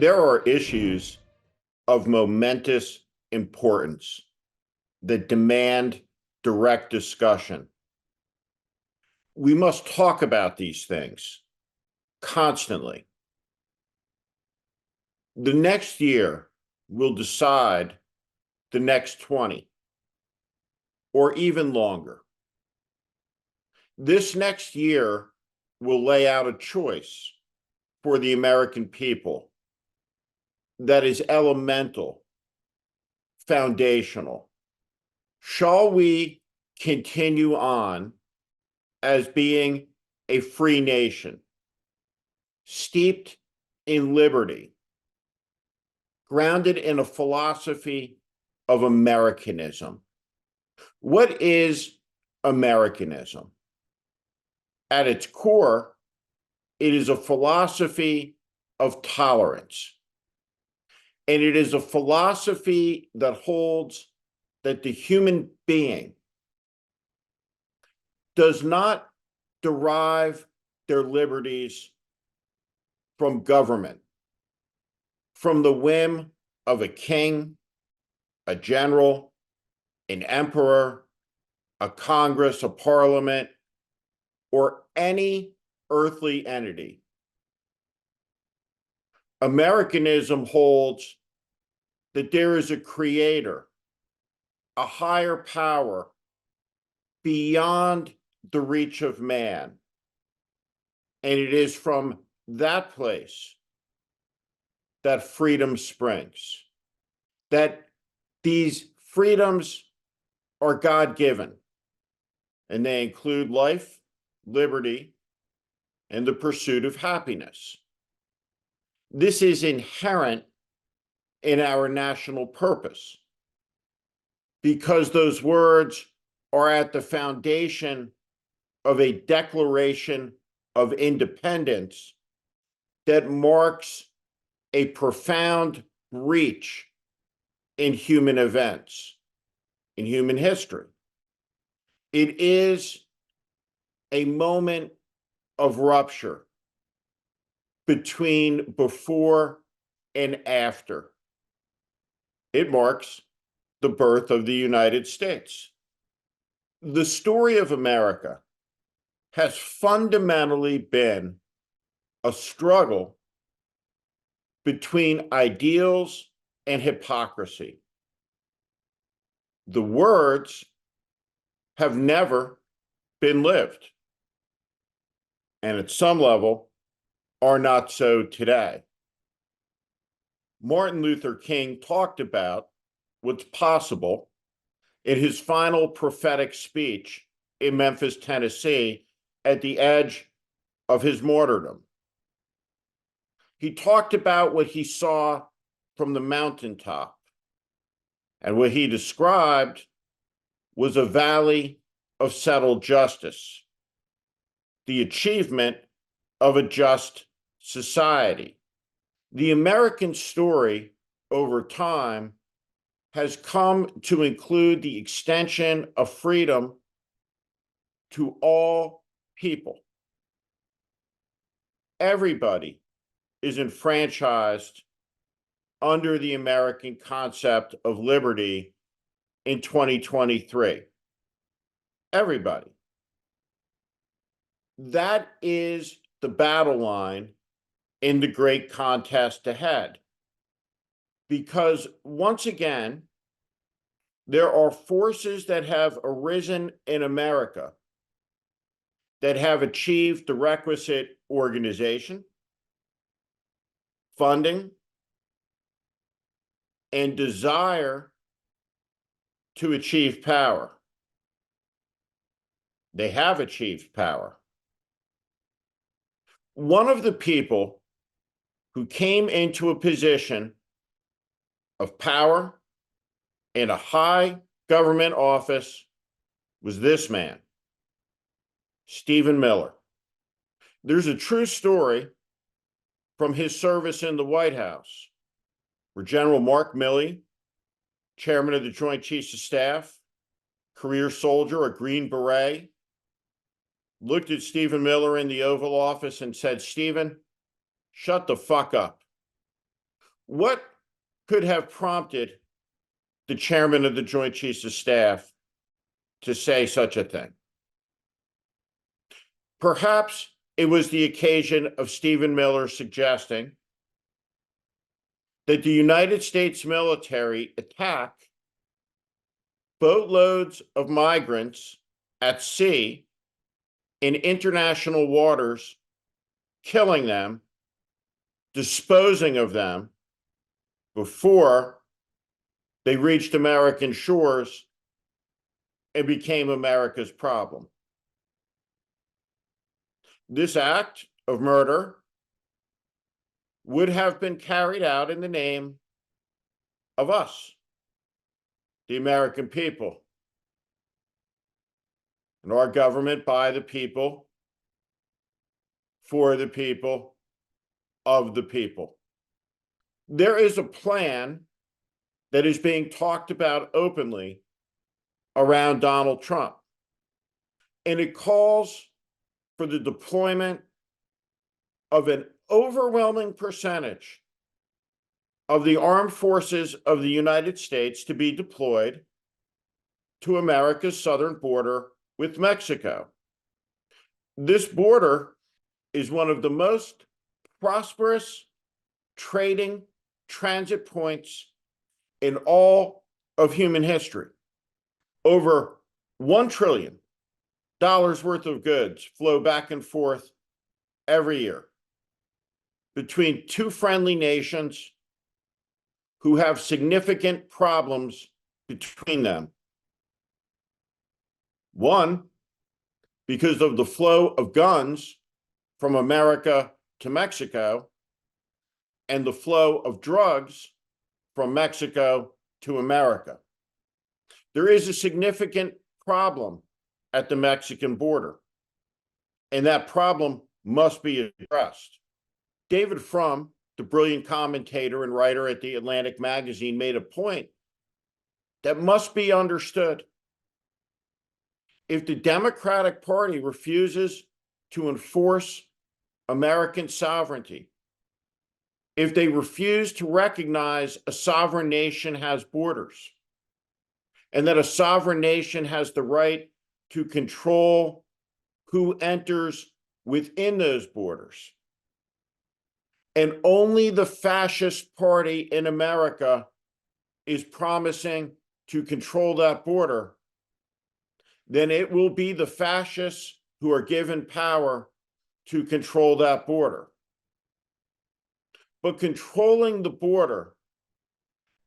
There are issues of momentous importance that demand direct discussion. We must talk about these things constantly. The next year will decide the next 20 or even longer. This next year will lay out a choice for the American people that is elemental, foundational. Shall we continue on as being a free nation, steeped in liberty, grounded in a philosophy of Americanism? What is Americanism? At its core, it is a philosophy of tolerance. And it is a philosophy that holds that the human being does not derive their liberties from government, from the whim of a king, a general, an emperor, a Congress, a parliament, or any earthly entity. Americanism holds that there is a creator, a higher power beyond the reach of man. And it is from that place that freedom springs, that these freedoms are God-given, and they include life, liberty, and the pursuit of happiness. This is inherent in our national purpose because those words are at the foundation of a Declaration of Independence that marks a profound reach in human events, in human history. It is a moment of rupture between before and after. It marks the birth of the United States. The story of America has fundamentally been a struggle between ideals and hypocrisy. The words have never been lived, and at some level are not so today. Martin Luther King talked about what's possible in his final prophetic speech in Memphis, Tennessee, at the edge of his martyrdom. He talked about what he saw from the mountaintop, and what he described was a valley of settled justice, the achievement of a just society. The American story over time has come to include the extension of freedom to all people. Everybody is enfranchised under the American concept of liberty in 2023. Everybody. That is the battle line in the great contest ahead. Because once again, there are forces that have arisen in America that have achieved the requisite organization, funding, and desire to achieve power. They have achieved power. One of the people who came into a position of power in a high government office was this man, Stephen Miller. There's a true story from his service in the White House, where General Mark Milley, chairman of the Joint Chiefs of Staff, career soldier, a Green Beret, looked at Stephen Miller in the Oval Office and said, "Stephen, shut the fuck up. What could have prompted the chairman of the Joint Chiefs of Staff to say such a thing? Perhaps it was the occasion of Stephen Miller suggesting that the United States military attack boatloads of migrants at sea in international waters, killing them, disposing of them before they reached American shores and became America's problem. This act of murder would have been carried out in the name of us, the American people, and our government by the people, for the people, of the people. There is a plan that is being talked about openly around Donald Trump, and it calls for the deployment of an overwhelming percentage of the armed forces of the United States to be deployed to America's southern border with Mexico. This border is one of the most prosperous trading transit points in all of human history. Over $1 trillion worth of goods flow back and forth every year between two friendly nations who have significant problems between them. One, because of the flow of guns from America to Mexico, and the flow of drugs from Mexico to America. There is a significant problem at the Mexican border, and that problem must be addressed. David Frum, the brilliant commentator and writer at the Atlantic magazine, made a point that must be understood. If the Democratic Party refuses to enforce American sovereignty, if they refuse to recognize a sovereign nation has borders, and that a sovereign nation has the right to control who enters within those borders, and only the fascist party in America is promising to control that border, then it will be the fascists who are given power to control that border. But controlling the border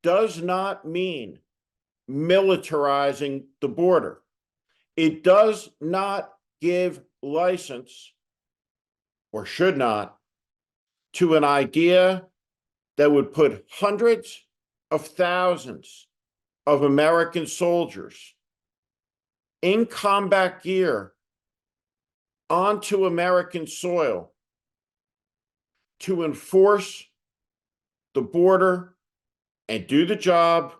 does not mean militarizing the border. It does not give license, or should not, to an idea that would put hundreds of thousands of American soldiers in combat gear onto American soil to enforce the border and do the job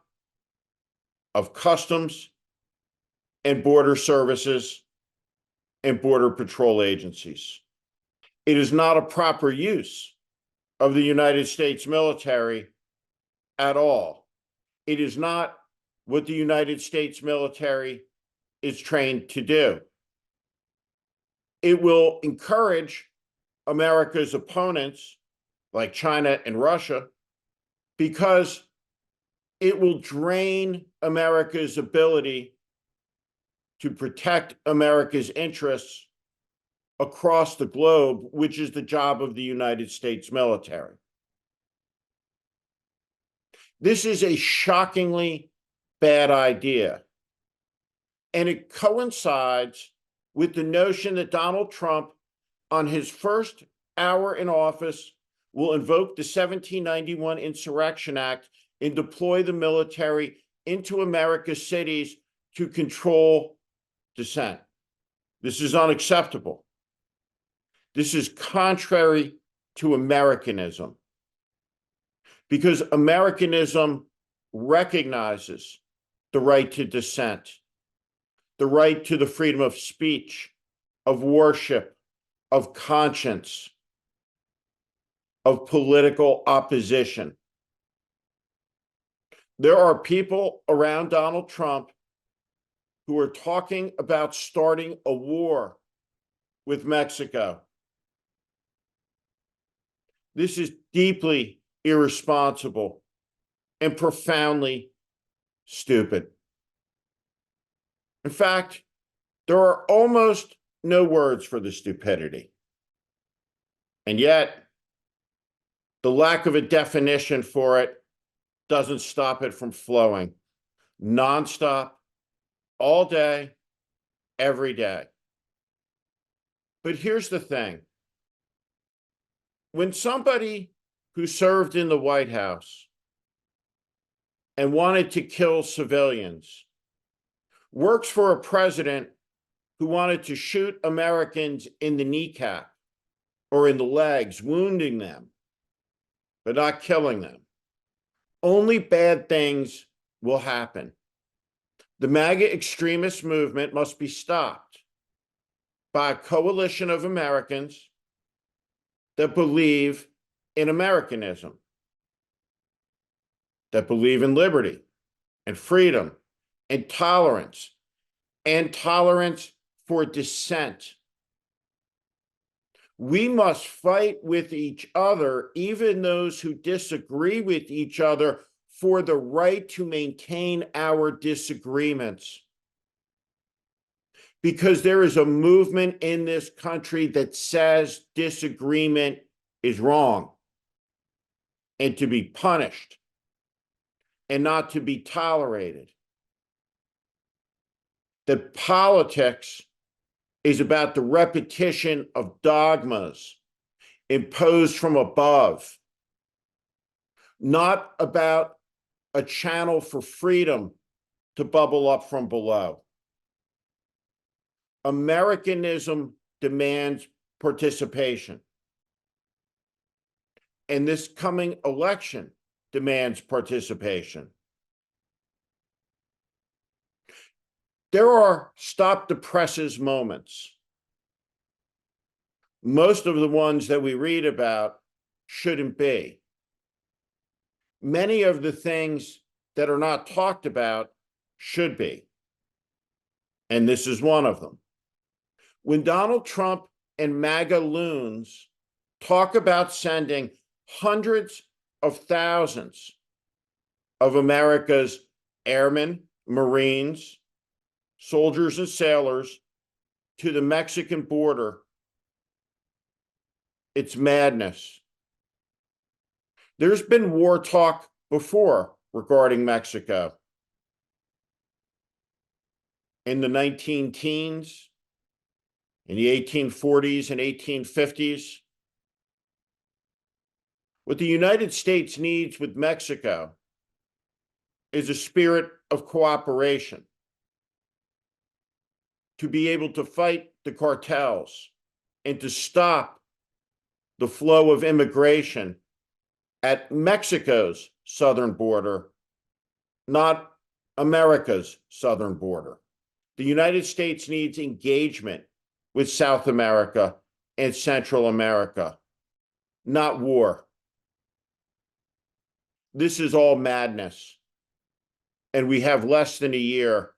of customs and border services and border patrol agencies. It is not a proper use of the United States military at all. It is not what the United States military is trained to do. It will encourage America's opponents, like China and Russia, because it will drain America's ability to protect America's interests across the globe, which is the job of the United States military. This is a shockingly bad idea, and it coincides with the notion that Donald Trump, on his first hour in office, will invoke the 1791 Insurrection Act and deploy the military into America's cities to control dissent. This is unacceptable. This is contrary to Americanism, because Americanism recognizes the right to dissent, the right to the freedom of speech, of worship, of conscience, of political opposition. There are people around Donald Trump who are talking about starting a war with Mexico. This is deeply irresponsible and profoundly stupid. In fact, there are almost no words for the stupidity. And yet, the lack of a definition for it doesn't stop it from flowing nonstop, all day, every day. But here's the thing. When somebody who served in the White House and wanted to kill civilians works for a president who wanted to shoot Americans in the kneecap or in the legs, wounding them, but not killing them, only bad things will happen. The MAGA extremist movement must be stopped by a coalition of Americans that believe in Americanism, that believe in liberty and freedom and tolerance for dissent. We must fight with each other, even those who disagree with each other, for the right to maintain our disagreements. Because there is a movement in this country that says disagreement is wrong and to be punished and not to be tolerated. That politics is about the repetition of dogmas imposed from above, not about a channel for freedom to bubble up from below. Americanism demands participation. And this coming election demands participation. There are stop the presses moments. Most of the ones that we read about shouldn't be. Many of the things that are not talked about should be. And this is one of them. When Donald Trump and MAGA loons talk about sending hundreds of thousands of America's airmen, Marines, soldiers, and sailors to the Mexican border, it's madness. There's been war talk before regarding Mexico. In the 19-teens, in the 1840s and 1850s. What the United States needs with Mexico is a spirit of cooperation to be able to fight the cartels and to stop the flow of immigration at Mexico's southern border, not America's southern border. The United States needs engagement with South America and Central America, not war. This is all madness, and we have less than a year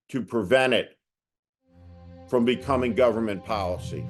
to prevent it from becoming government policy.